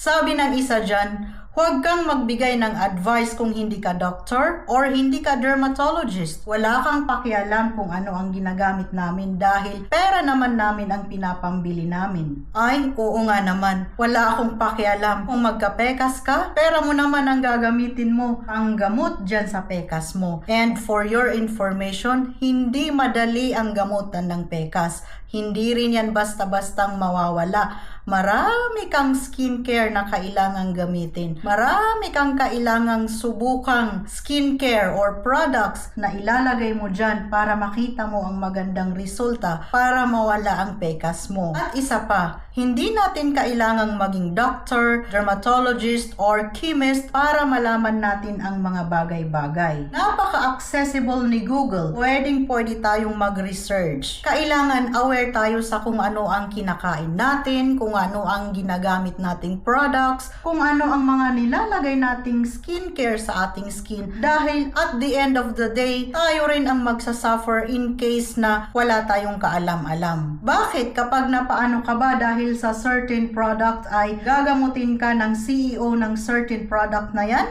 Sabi ng isa dyan, huwag kang magbigay ng advice kung hindi ka doctor or hindi ka dermatologist. Wala kang pakialam kung ano ang ginagamit namin dahil pera naman namin ang pinapambili namin. Ay, oo nga naman. Wala akong pakialam kung magka-pekas ka, pera mo naman ang gagamitin mo. Ang gamot dyan sa pekas mo. And for your information, hindi madali ang gamutan ng pekas. Hindi rin yan basta-bastang mawawala. Marami kang skincare na kailangang gamitin. Marami kang kailangang subukang skincare or products na ilalagay mo dyan para makita mo ang magandang resulta para mawala ang pekas mo. At isa pa, hindi natin kailangang maging doctor, dermatologist, or chemist para malaman natin ang mga bagay-bagay. Napaka-accessible ni Google. Pwede tayong mag-research. Kailangan aware tayo sa kung ano ang kinakain natin, kung ano ang ginagamit nating products, kung ano ang mga nilalagay nating skincare sa ating skin. Dahil at the end of the day, tayo rin ang magsasuffer in case na wala tayong kaalam-alam. Bakit? Kapag napaano ka ba dahil sa certain product ay gagamutin ka ng CEO ng certain product na yan?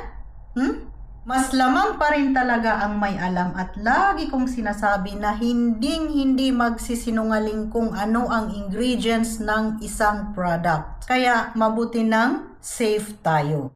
Mas lamang pa rin talaga ang may alam at lagi kong sinasabi na hindi magsisinungaling kung ano ang ingredients ng isang product. Kaya mabuti nang safe tayo.